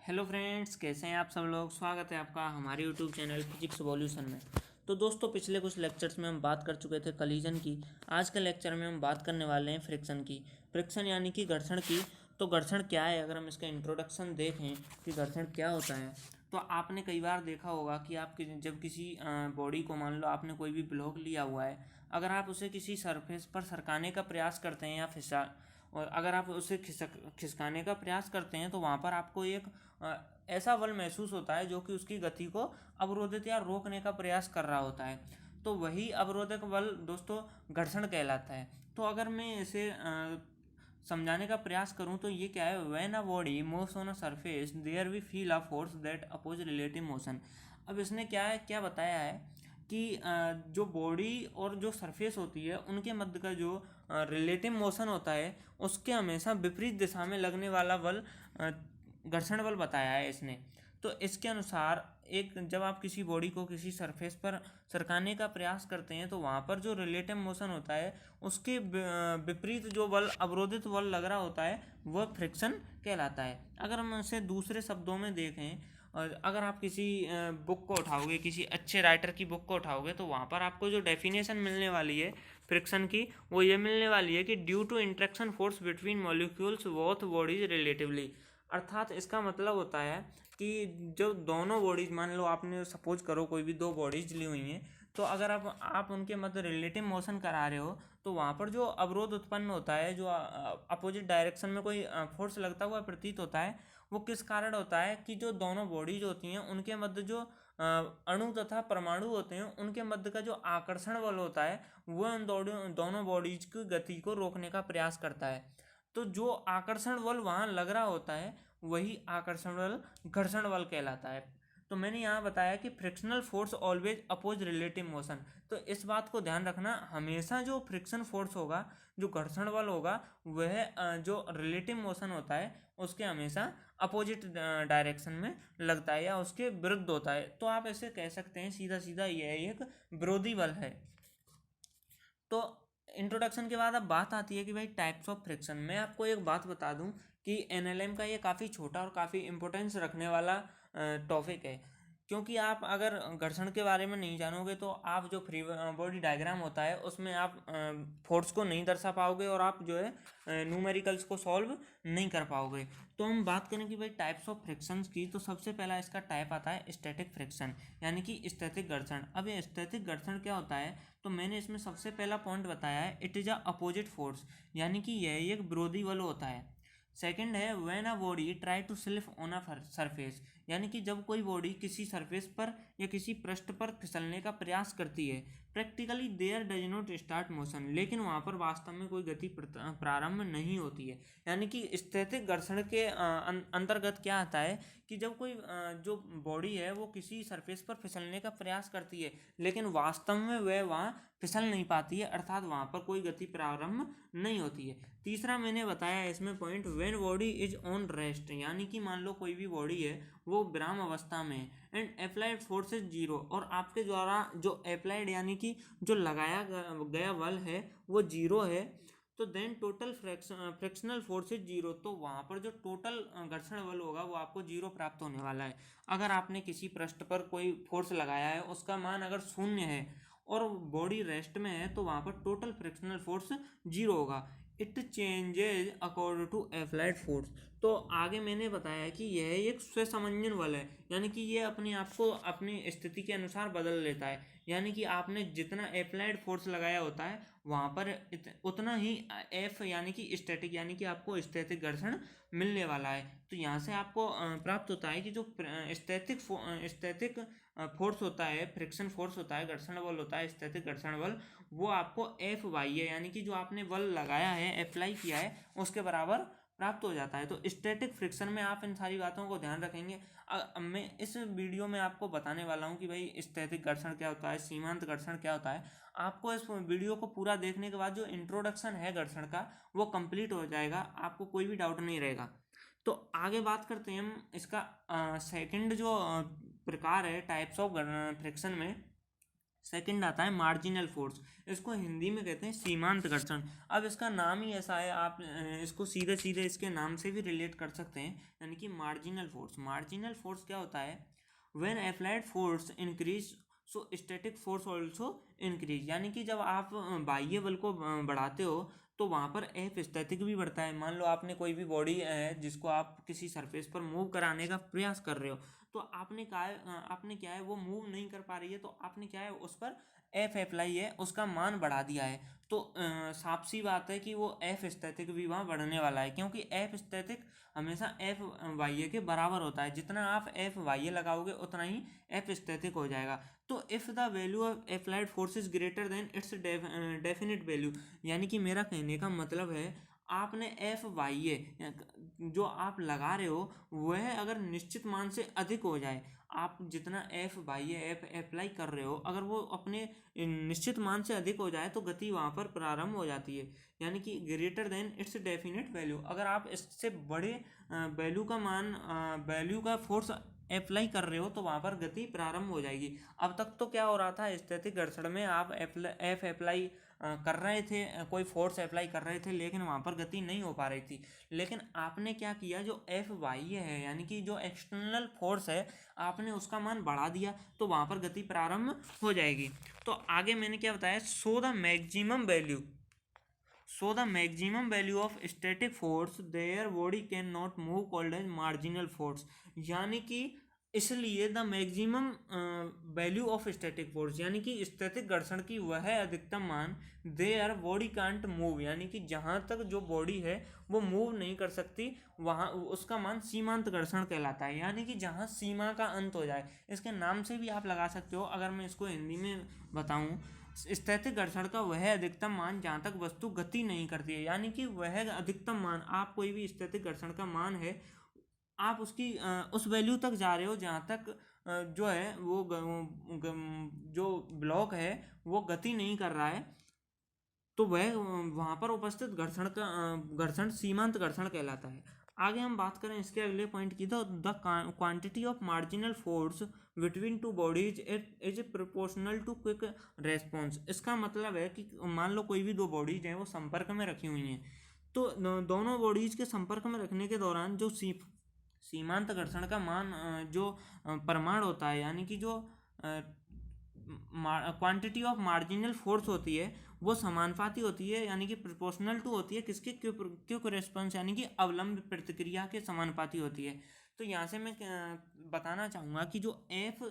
Hello friends, कैसे हैं आप सब लोग। स्वागत है आपका हमारे यूट्यूब चैनल फिजिक्स वॉल्यूशन में। तो दोस्तों, पिछले कुछ लेक्चर्स में हम बात कर चुके थे कलीजन की। आज के लेक्चर में हम बात करने वाले हैं फ्रिक्शन की। फ्रिक्शन यानी कि घर्षण की। तो घर्षण क्या है, अगर हम इसका इंट्रोडक्शन देखें कि घर्षण क्या होता है, तो आपने कई बार देखा होगा कि आप जब किसी बॉडी को, मान लो आपने कोई भी ब्लॉक लिया हुआ है, अगर आप उसे किसी सरफेस पर सरकाने का प्रयास करते हैं या फिसा और अगर आप उसे खिसकाने का प्रयास करते हैं, तो वहाँ पर आपको एक ऐसा बल महसूस होता है जो कि उसकी गति को अवरोधित या रोकने का प्रयास कर रहा होता है। तो वही अवरोधक बल दोस्तों घर्षण कहलाता है। तो अगर मैं इसे समझाने का प्रयास करूं तो ये क्या है, when a body moves on a surface there we feel a force that oppose relative motion. अब इसने क्या बताया है कि जो बॉडी और जो सरफेस होती है उनके मध्य का जो रिलेटिव मोशन होता है, उसके हमेशा विपरीत दिशा में लगने वाला बल घर्षण बल बताया है इसने। तो इसके अनुसार जब आप किसी बॉडी को किसी सरफेस पर सरकाने का प्रयास करते हैं, तो वहाँ पर जो रिलेटिव मोशन होता है उसके विपरीत जो बल, अवरोधित बल लग रहा होता है, वह फ्रिक्शन कहलाता है। अगर हम इसे दूसरे शब्दों में देखें, और अगर आप किसी बुक को उठाओगे, किसी अच्छे राइटर की बुक को उठाओगे, तो वहाँ पर आपको जो डेफिनेशन मिलने वाली है फ्रिक्शन की, वो ये मिलने वाली है कि due to interaction force between molecules both bodies relatively. अर्थात इसका मतलब होता है कि जो दोनों बॉडीज, मान लो आपने सपोज करो कोई भी दो बॉडीज ली हुई हैं, तो अगर आप उनके मध्य रिलेटिव मोशन करा रहे हो, तो वहाँ पर जो अवरोध उत्पन्न होता है, जो अपोजिट डायरेक्शन में कोई फोर्स लगता हुआ प्रतीत होता है, वो किस कारण होता है कि जो दोनों बॉडीज होती हैं उनके मध्य जो अणु तथा परमाणु होते हैं, उनके मध्य का जो आकर्षण बल होता है, वह उन दोनों बॉडीज की गति को रोकने का प्रयास करता है। तो जो आकर्षण बल वहाँ लग रहा होता है, वही आकर्षण बल घर्षण बल कहलाता है। तो मैंने यहाँ बताया कि frictional force always oppose relative motion. तो इस बात को ध्यान रखना, हमेशा जो फ्रिक्शन फोर्स होगा, जो घर्षण बल होगा, वह जो रिलेटिव मोशन होता है उसके हमेशा अपोजिट डायरेक्शन में लगता है या उसके विरुद्ध होता है। तो आप ऐसे कह सकते हैं सीधा सीधा, यह एक विरोधी बल है। तो इंट्रोडक्शन के बाद अब बात आती है कि भाई टाइप्स ऑफ फ्रिक्शन। मैं आपको एक बात बता दूं कि एनएलएम का ये काफ़ी छोटा और काफ़ी इंपॉर्टेंस रखने वाला टॉपिक है। क्योंकि आप अगर घर्षण के बारे में नहीं जानोगे, तो आप जो फ्री बॉडी डायग्राम होता है उसमें आप फोर्स को नहीं दर्शा पाओगे, और आप जो है न्यूमेरिकल्स को सॉल्व नहीं कर पाओगे। तो हम बात करें कि भाई टाइप्स ऑफ फ्रिक्शंस की, तो सबसे पहला इसका टाइप आता है स्टैटिक फ्रिक्शन, यानी कि स्थैतिक घर्षण। अब ये स्थैतिक घर्षण क्या होता है, तो मैंने इसमें सबसे पहला पॉइंट बताया है, it is a opposite force, यानी कि यह एक विरोधी बल होता है। सेकंड है when a body try to slip on a surface, यानी कि जब कोई बॉडी किसी सरफेस पर या किसी पृष्ठ पर फिसलने का प्रयास करती है, practically there does not start motion, लेकिन वहाँ पर वास्तव में कोई गति प्रारंभ नहीं होती है। यानी कि स्थैतिक घर्षण के अंतर्गत क्या आता है कि जब कोई जो बॉडी है वो किसी सरफेस पर फिसलने का प्रयास करती है, लेकिन वास्तव में वह वहाँ फिसल नहीं पाती है, अर्थात वहाँ पर कोई गति प्रारंभ नहीं होती है। तीसरा मैंने बताया इसमें point, when body is on rest, यानी कि मान लो कोई भी बॉडी है वो विराम अवस्था में है, and applied force is zero, और आपके द्वारा जो अप्लाइड यानी कि जो लगाया गया बल है वो जीरो है, तो then total frictional force is zero. तो वहाँ पर जो टोटल घर्षण बल होगा वो आपको जीरो प्राप्त होने वाला है। अगर आपने किसी पृष्ठ पर कोई फोर्स लगाया है, उसका मान अगर शून्य है और बॉडी रेस्ट में है, तो वहाँ पर टोटल फ्रिक्शनल फोर्स जीरो होगा। It changes according to applied force. तो आगे मैंने बताया कि यह एक स्वसमंजन बल है, यानी कि ये अपने आप को अपनी स्थिति के अनुसार बदल लेता है। यानी कि आपने जितना अप्लाइड फोर्स लगाया होता है, वहाँ पर उतना ही एफ यानी कि स्टैटिक, यानी कि आपको स्टैटिक घर्षण मिलने वाला है। तो यहाँ से आपको प्राप्त होता है कि जो स्टैटिक फोर्स होता है, फ्रिक्शन फोर्स होता है, घर्षण बल होता है, स्टैटिक घर्षण बल, वो आपको एफ वाई है, यानी कि जो आपने बल लगाया है, अप्लाई किया है, उसके बराबर प्राप्त हो जाता है। तो स्टैटिक फ्रिक्शन में आप इन सारी बातों को ध्यान रखेंगे। मैं इस वीडियो में आपको बताने वाला हूँ कि भाई स्टैटिक घर्षण क्या होता है, सीमांत घर्षण क्या होता है। आपको इस वीडियो को पूरा देखने के बाद जो इंट्रोडक्शन है घर्षण का, वो कंप्लीट हो जाएगा, आपको कोई भी डाउट नहीं रहेगा। तो आगे बात करते हैं हम इसका सेकंड जो प्रकार है टाइप्स ऑफ फ्रिक्शन में, सेकंड आता है मार्जिनल फोर्स, इसको हिंदी में कहते हैं सीमांत घर्षण। अब इसका नाम ही ऐसा है, आप इसको सीधे सीधे इसके नाम से भी रिलेट कर सकते हैं, यानी कि मार्जिनल फोर्स। मार्जिनल फोर्स क्या होता है, when applied force increase so static force also increase, यानी कि जब आप बाह्य बल को बढ़ाते हो तो वहाँ पर एफ स्टैटिक भी बढ़ता है। मान लो आपने कोई भी बॉडी है जिसको आप किसी सरफेस पर मूव कराने का प्रयास कर रहे हो, तो आपने क्या है वो मूव नहीं कर पा रही है, तो आपने क्या है उस पर एफ अप्लाई है, उसका मान बढ़ा दिया है, तो साफ सी बात है कि वो एफ स्टैटिक भी वहाँ बढ़ने वाला है, क्योंकि एफ स्टैटिक हमेशा एफ वाई के बराबर होता है। जितना आप एफ वाई लगाओगे उतना ही एफ स्टैटिक हो जाएगा। तो if the value of applied force is greater than it's definite value, यानी कि मेरा कहने का मतलब है आपने एफ वाई ए जो आप लगा रहे हो वह अगर निश्चित मान से अधिक हो जाए, आप जितना एफ वाई एफ अप्लाई कर रहे हो अगर वो अपने निश्चित मान से अधिक हो जाए तो गति वहाँ पर प्रारंभ हो जाती है, यानी कि greater than it's definite value. अगर आप इससे बड़े वैल्यू का फोर्स अप्लाई कर रहे हो तो वहाँ पर गति प्रारंभ हो जाएगी। अब तक तो क्या हो रहा था, स्थैतिक घर्षण में आप एफ अप्लाई कर रहे थे, कोई फोर्स अप्लाई कर रहे थे, लेकिन वहाँ पर गति नहीं हो पा रही थी। लेकिन आपने क्या किया, जो एफ वाई है यानी कि जो एक्सटर्नल फोर्स है आपने उसका मान बढ़ा दिया, तो वहाँ पर गति प्रारंभ हो जाएगी। तो आगे मैंने क्या बताया, so the maximum value of static force there body can not move called as marginal force, यानी कि इसलिए the maximum value of static force यानी कि स्टैटिक घर्षण की वह अधिकतम मान देयर बॉडी कांट मूव, यानी कि जहाँ तक जो बॉडी है वो मूव नहीं कर सकती वहाँ उसका मान सीमांत घर्षण कहलाता है, यानी कि जहाँ सीमा का अंत हो जाए। इसके नाम से भी आप लगा सकते हो, अगर मैं इसको हिंदी में बताऊँ, स्थैतिक घर्षण का वह अधिकतम मान जहाँ तक वस्तु गति नहीं करती है, यानी कि वह अधिकतम मान, आप कोई भी स्थैतिक घर्षण का मान है आप उसकी उस वैल्यू तक जा रहे हो जहाँ तक जो है वो जो ब्लॉक है वो गति नहीं कर रहा है, तो वह वहाँ पर उपस्थित घर्षण सीमांत घर्षण कहलाता है। आगे हम बात करें इसके अगले पॉइंट की, तो the quantity of marginal force between two bodies is proportional to quick response. इसका मतलब है कि मान लो कोई भी दो बॉडीज हैं वो संपर्क में रखी हुई हैं, तो दोनों बॉडीज के संपर्क में रखने के दौरान जो सीमांत घर्षण का मान जो परिमाण होता है, यानी कि जो क्वांटिटी ऑफ मार्जिनल फोर्स होती है वो समानुपाती होती है, यानी कि प्रोपोर्शनल टू होती है किसके, क्विक रेस्पॉन्स यानी कि अवलंब प्रतिक्रिया के समानुपाती होती है। तो यहाँ से मैं बताना चाहूँगा कि जो एफ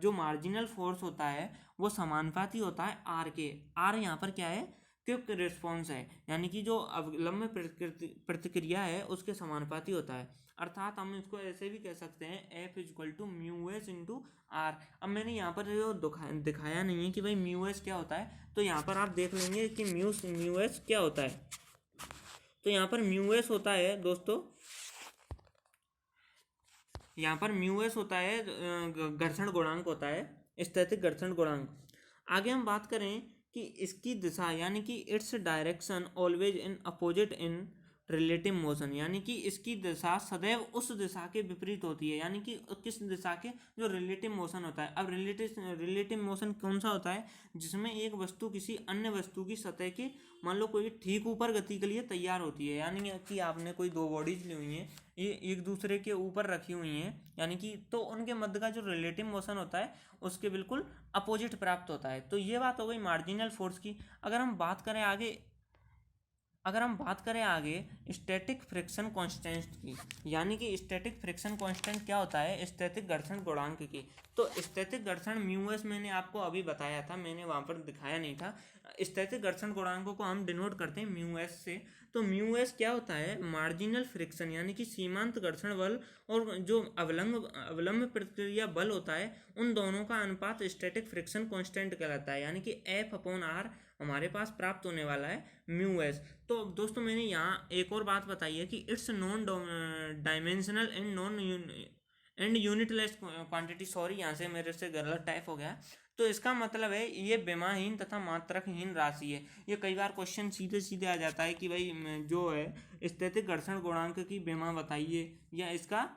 जो मार्जिनल फोर्स होता है वो समानुपाती होता है आर के। आर यहाँ पर क्या है, क्विक रिस्पॉन्स है, यानी कि जो अवलंब प्रतिक्रिया है उसके समानुपाती होता है। अर्थात हम इसको ऐसे भी कह सकते हैं F equal to mu S into R. अब मैंने यहाँ पर जो दिखाया नहीं है कि भाई म्यू एस क्या होता है, तो यहाँ पर आप देख लेंगे कि म्यू एस क्या होता है। तो यहाँ पर म्यू एस होता है दोस्तों, यहाँ पर म्यू एस होता है घर्षण गुणांक होता है, स्थैतिक घर्षण गुणांक। आगे हम बात करें कि इसकी दिशा यानी कि its direction always in opposite in relative motion, यानी कि इसकी दिशा सदैव उस दिशा के विपरीत होती है, यानी कि किस दिशा के, जो रिलेटिव मोशन होता है। अब रिलेटिव मोशन कौन सा होता है, जिसमें एक वस्तु किसी अन्य वस्तु की सतह के मान लो कोई ठीक ऊपर गति के लिए तैयार होती है, यानी कि आपने कोई दो बॉडीज ली हुई हैं ये एक दूसरे के ऊपर रखी हुई हैं, यानी कि तो उनके मध्य का जो रिलेटिव मोशन होता है उसके बिल्कुल अपोजिट प्राप्त होता है। तो ये बात हो गई मार्जिनल फोर्स की। अगर हम बात करें आगे स्टैटिक फ्रिक्शन कांस्टेंट की, यानी कि स्टैटिक फ्रिक्शन कांस्टेंट क्या होता है, स्टैटिक घर्षण गुणांक की। तो स्टैटिक घर्षण म्यू एस मैंने आपको अभी बताया था, मैंने वहाँ पर दिखाया नहीं था। स्टैटिक घर्षण गुणांकों को हम डिनोट करते हैं म्यू एस से। तो म्यू एस क्या होता है, मार्जिनल फ्रिक्शन यानी कि सीमांत घर्षण बल और जो अवलंब प्रतिक्रिया बल होता है उन दोनों का अनुपात स्टैटिक फ्रिक्शन कांस्टेंट कहलाता है, यानी कि एफ अपॉन आर हमारे पास प्राप्त होने वाला है म्यू एस। तो दोस्तों मैंने यहाँ एक और बात बताई है कि it's non dimensional and unitless quantity. Sorry यहाँ से मेरे से गलत टाइप हो गया। तो इसका मतलब है ये विमाहीन तथा मात्रकहीन राशि है। ये कई बार क्वेश्चन सीधे सीधे आ जाता है कि भाई जो है स्थैतिक घर्षण गुणांक की विमा बताइए या इसका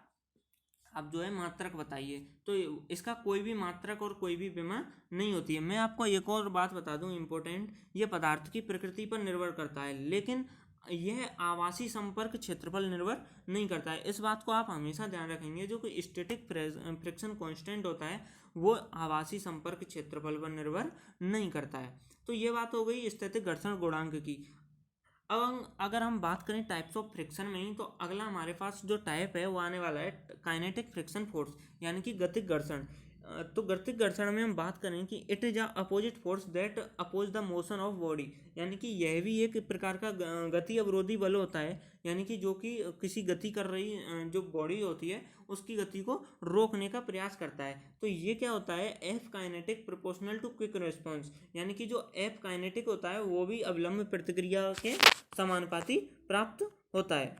आप जो है मात्रक बताइए। तो इसका कोई भी मात्रक और कोई भी विमा नहीं होती है। मैं आपको एक और बात बता दूं इम्पोर्टेंट, ये पदार्थ की प्रकृति पर निर्भर करता है, लेकिन यह आवासी संपर्क क्षेत्रफल निर्भर नहीं करता है। इस बात को आप हमेशा ध्यान रखेंगे, जो कि स्टैटिक फ्रिक्शन कांस्टेंट होता है वो आवासी संपर्क क्षेत्रफल पर निर्भर नहीं करता है। तो ये बात हो गई स्थैतिक घर्षण गुणांक की। अब अगर हम बात करें टाइप्स ऑफ फ्रिक्शन में ही, तो अगला हमारे पास जो टाइप है वो आने वाला है काइनेटिक फ्रिक्शन फोर्स, यानी कि गतिक घर्षण। तो गतिक घर्षण में हम बात करें कि it is a opposite force that oppose the motion of body, यानी कि यह भी एक प्रकार का गति अवरोधी बल होता है, यानी कि जो कि किसी गति कर रही जो बॉडी होती है उसकी गति को रोकने का प्रयास करता है। तो ये क्या होता है, F kinetic proportional to quick response, यानी कि जो एफ काइनेटिक होता है वो भी अविलंब प्रतिक्रिया के समानुपाती प्राप्त होता है।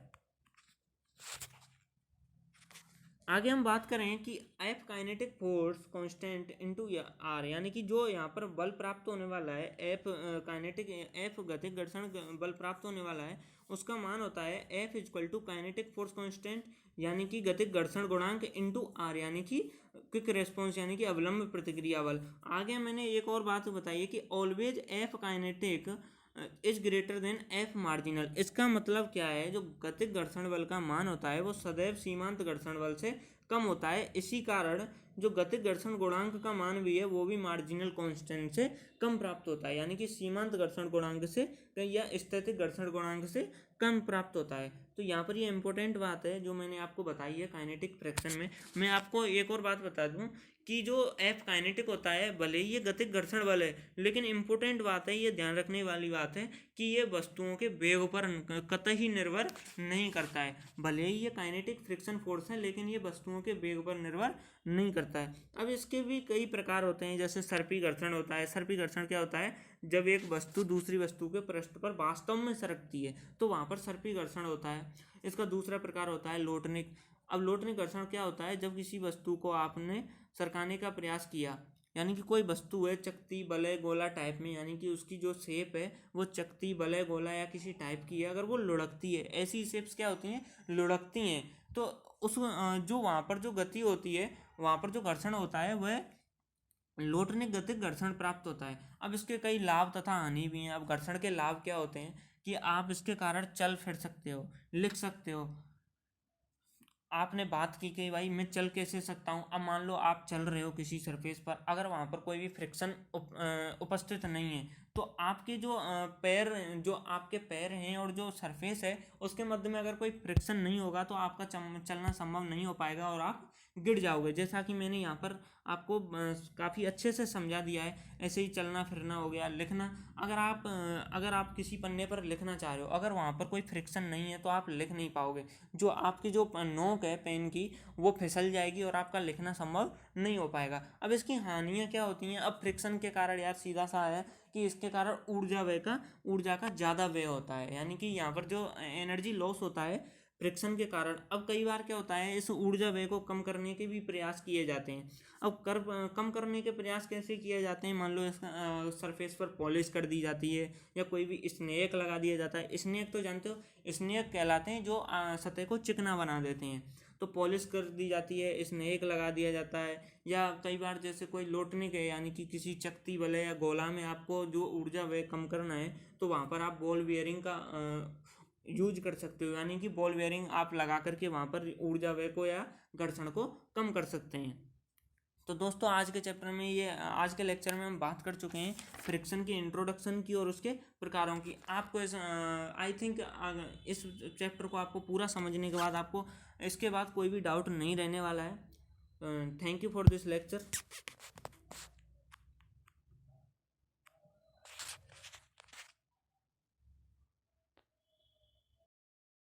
आगे हम बात करें कि F kinetic force constant into R, यानी कि जो यहाँ पर बल प्राप्त होने वाला है, एफ काइनेटिक एफ गतिक घर्षण बल प्राप्त होने वाला है, उसका मान होता है F equal to kinetic force constant, यानी कि गतिक घर्षण गुणांक इनटू आर, यानी कि क्विक रेस्पॉन्स, यानी कि अविलंब प्रतिक्रिया बल। आगे मैंने एक और बात बताई है कि always F kinetic is greater than F marginal. इसका मतलब क्या है, जो गतिक घर्षण बल का मान होता है वो सदैव सीमांत घर्षण बल से कम होता है। इसी कारण जो गतिक घर्षण गुणांक का मान भी है वो भी मार्जिनल कांस्टेंट से कम प्राप्त होता है, यानी कि सीमांत घर्षण गुणांक से या स्थैतिक घर्षण गुणांक से कम प्राप्त होता है। तो यहाँ पर ये इंपॉर्टेंट बात है जो मैंने आपको बताई है काइनेटिक फ्रिक्शन में। मैं आपको एक और बात बता दूं कि जो एफ काइनेटिक होता है भले ही ये गतिक घर्षण बल है, लेकिन इंपॉर्टेंट बात है, ये ध्यान रखने वाली बात है कि ये वस्तुओं के वेग पर कतई निर्भर नहीं करता है। भले ही ये काइनेटिक फ्रिक्शन फोर्स है, लेकिन ये वस्तुओं के वेग पर निर्भर नहीं करता है। अब इसके भी कई प्रकार होते हैं, जैसे सर्पी घर्षण होता है। सर्पी घर्षण क्या होता है, जब एक वस्तु दूसरी वस्तु के पृष्ठ पर वास्तव में सरकती है तो वहाँ पर सर्पी घर्षण होता है। इसका दूसरा प्रकार होता है लोटनिक। अब लोटनिक घर्षण क्या होता है, जब किसी वस्तु को आपने सरकाने का प्रयास किया, यानी कि कोई वस्तु है चकती बलय गोला टाइप में, यानी कि उसकी जो शेप है वो चकती बलय गोला या किसी टाइप की है, अगर वो लुढ़कती है, ऐसी शेप्स क्या होती हैं, लुढ़कती हैं, तो उस जो वहाँ पर जो गति होती है, वहाँ पर जो घर्षण होता है वह लोटनिक गतिक घर्षण प्राप्त होता है। अब इसके कई लाभ तथा हानि भी हैं। अब घर्षण के लाभ क्या होते हैं कि आप इसके कारण चल फिर सकते हो, लिख सकते हो। आपने बात की कि भाई मैं चल कैसे सकता हूँ। अब मान लो आप चल रहे हो किसी सरफेस पर, अगर वहाँ पर कोई भी फ्रिक्शन उपस्थित नहीं है, तो आपके जो पैर, जो आपके पैर हैं और जो सरफेस है उसके मध्य में अगर कोई फ्रिक्शन नहीं होगा तो आपका चलना संभव नहीं हो पाएगा और आप गिर जाओगे। जैसा कि मैंने यहाँ पर आपको काफ़ी अच्छे से समझा दिया है। ऐसे ही चलना फिरना हो गया, लिखना। अगर आप किसी पन्ने पर लिखना चाह रहे हो, अगर वहाँ पर कोई फ्रिक्शन नहीं है तो आप लिख नहीं पाओगे। जो आपकी जो नोक है पेन की वो फिसल जाएगी और आपका लिखना संभव नहीं हो पाएगा। अब इसकी हानियाँ क्या होती हैं। अब फ्रिक्शन के कारण यार सीधा सा है कि इसके कारण ऊर्जा का ज़्यादा व्यय होता है, यानी कि यहाँ पर जो एनर्जी लॉस होता है फ्रिक्शन के कारण। अब कई बार क्या होता है, इस ऊर्जा व्यय को कम करने के भी प्रयास किए जाते हैं। अब कम करने के प्रयास कैसे किए जाते हैं, मान लो इसका सरफेस पर पॉलिश कर दी जाती है या कोई भी स्नेक लगा दिया जाता है। स्नेक तो जानते हो, स्नेक कहलाते हैं जो सतह को चिकना बना देते हैं। तो पॉलिश कर दी जाती है, स्नेक लगा दिया जाता है। या कई बार जैसे कोई लोटनिक है, यानी कि किसी चकती वलय या गोला में आपको जो ऊर्जा व्यय कम करना है तो वहाँ पर आप बॉल बेयरिंग का यूज कर सकते हो, यानी कि बॉल बेयरिंग आप लगा करके वहाँ पर ऊर्जा व्यय को या घर्षण को कम कर सकते हैं। तो दोस्तों आज के चैप्टर में आज के लेक्चर में हम बात कर चुके हैं फ्रिक्शन की इंट्रोडक्शन की और उसके प्रकारों की। आपको आई थिंक इस चैप्टर को आपको पूरा समझने के बाद आपको इसके बाद कोई भी डाउट नहीं रहने वाला है। Thank you for this lecture.